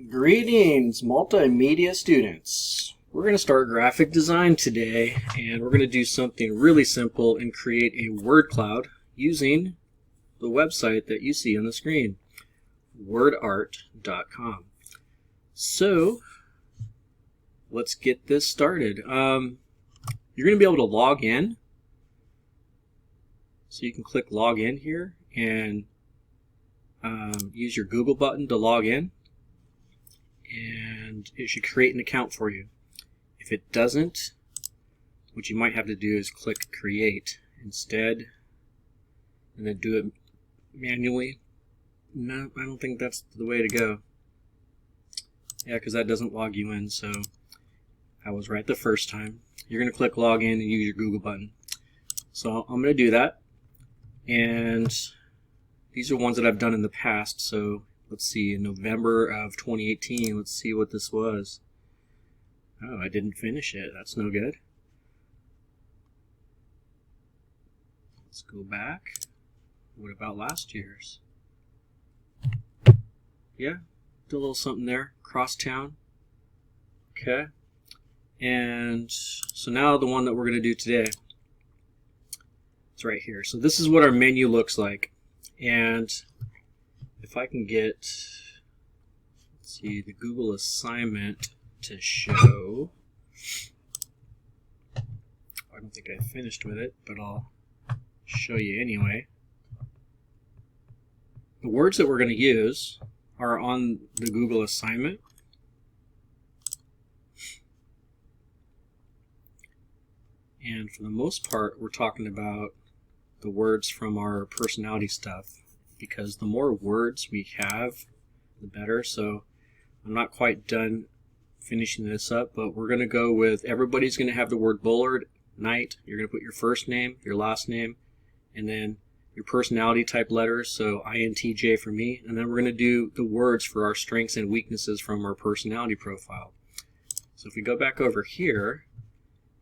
Greetings, multimedia students. We're going to start graphic design today, and we're going to do something really simple and create a word cloud using the website that you see on the screen, wordart.com. So let's get this started. You're going to be able to log in. So you can click log in here and use your Google button to log in, and it should create an account for you. If it doesn't, what you might have to do is click create instead and then do it manually. No, I don't think that's the way to go. Yeah, because that doesn't log you in, so I was right the first time. You're going to click log in and use your Google button. So I'm going to do that, and these are ones that I've done in the past. So let's see, in November of 2018, let's see what this was. Oh, I didn't finish it. That's no good. Let's go back. What about last year's? Yeah, did a little something there. Crosstown. Okay. And so now the one that we're going to do today, it's right here. So this is what our menu looks like. And if I can get, let's see, the Google assignment to show. I don't think I finished with it, but I'll show you anyway. The words that we're going to use are on the Google assignment. And for the most part, we're talking about the words from our personality stuff, because the more words we have, the better. So I'm not quite done finishing this up, but we're going to go with, everybody's going to have the word Bullard, Knight. You're going to put your first name, your last name, and then your personality type letters, so INTJ for me, and then we're going to do the words for our strengths and weaknesses from our personality profile. So if we go back over here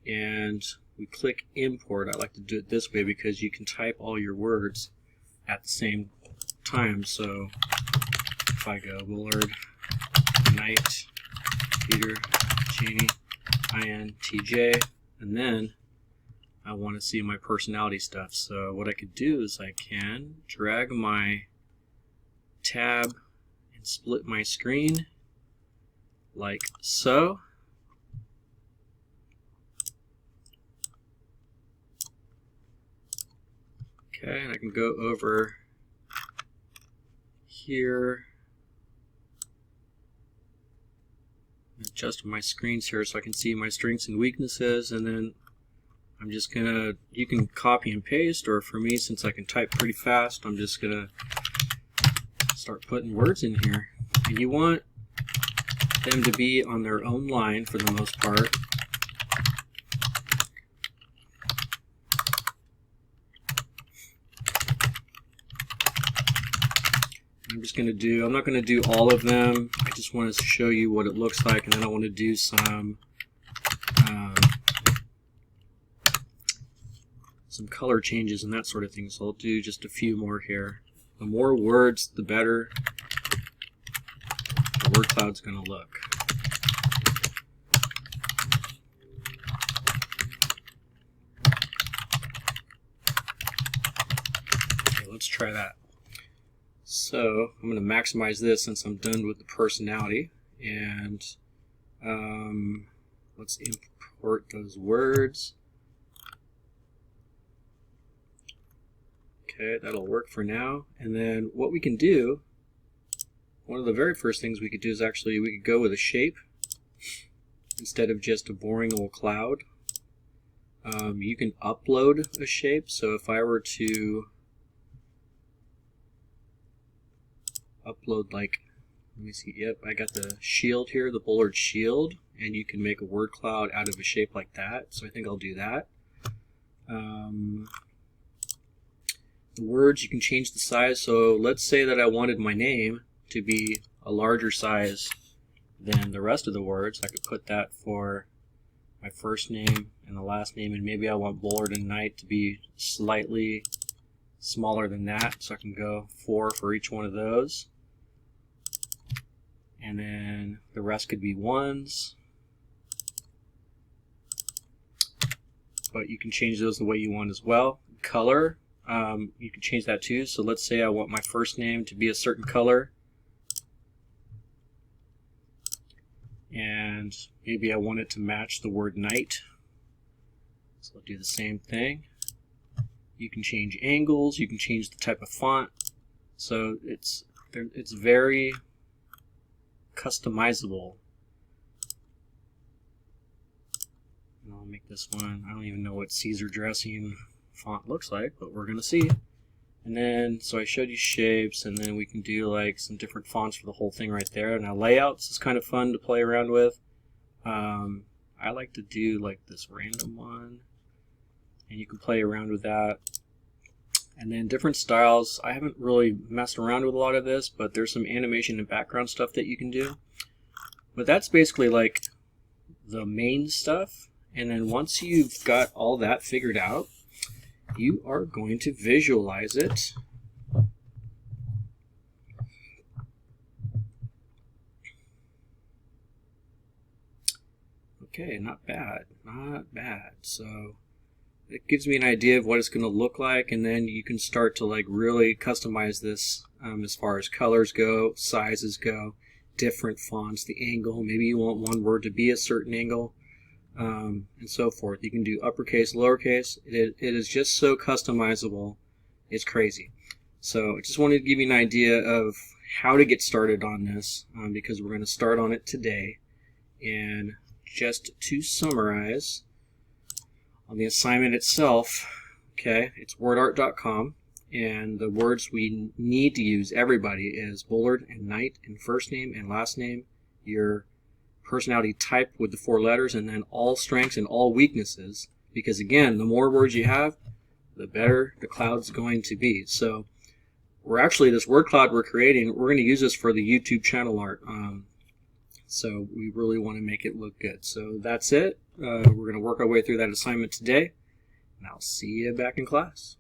and we click import, I like to do it this way because you can type all your words at the same time. So if I go Bullard, Knight, Peter, Cheney, INTJ, and then I want to see my personality stuff. So what I could do is I can drag my tab and split my screen like so. Okay, and I can go over here, adjust my screens here so I can see my strengths and weaknesses, and then I'm just gonna, you can copy and paste, or for me, since I can type pretty fast, I'm just gonna start putting words in here. And you want them to be on their own line for the most part. I'm just going to do, I'm not going to do all of them. I just want to show you what it looks like, and then I want to do some color changes and that sort of thing. So I'll do just a few more here. The more words, the better the word cloud's going to look. Okay, let's try that. So I'm going to maximize this since I'm done with the personality, and let's import those words. Okay, that'll work for now. And then what we can do, one of the very first things we could do is actually we could go with a shape instead of just a boring old cloud. You can upload a shape. So if I were to upload, like, let me see, yep, I got the shield here, the Bullard shield, and you can make a word cloud out of a shape like that. So I think I'll do that. The words, you can change the size. So let's say that I wanted my name to be a larger size than the rest of the words. I could put that for my first name and the last name, and maybe I want Bullard and Knight to be slightly smaller than that, so I can go 4 for each one of those. and then the rest could be ones. But you can change those the way you want as well. Color, you can change that too. So let's say I want my first name to be a certain color, and maybe I want it to match the word night. So I'll do the same thing. You can change angles, you can change the type of font. So it's very customizable. And I'll make this one, I don't even know what Caesar dressing font looks like, but we're going to see. And then, so I showed you shapes, and then we can do like some different fonts for the whole thing right there. Now layouts is kind of fun to play around with. I like to do like this random one, and you can play around with that. And then different styles, I haven't really messed around with a lot of this, but there's some animation and background stuff that you can do. But that's basically like the main stuff. And then once you've got all that figured out, you are going to visualize it. Okay, not bad, not bad. So it gives me an idea of what it's going to look like, and then you can start to like really customize this as far as colors go, sizes go, different fonts, the angle. Maybe you want one word to be a certain angle, and so forth. You can do uppercase, lowercase. It is just so customizable. It's crazy. So I just wanted to give you an idea of how to get started on this, because we're going to start on it today. And just to summarize, on the assignment itself, okay, it's wordart.com, and the words we need to use, everybody, is Bullard and Knight and first name and last name, your personality type with the 4 letters, and then all strengths and all weaknesses, because again, the more words you have, the better the cloud's going to be. So we're actually, this word cloud we're creating, we're going to use this for the YouTube channel art. So we really want to make it look good. So that's it. We're going to work our way through that assignment today, and I'll see you back in class.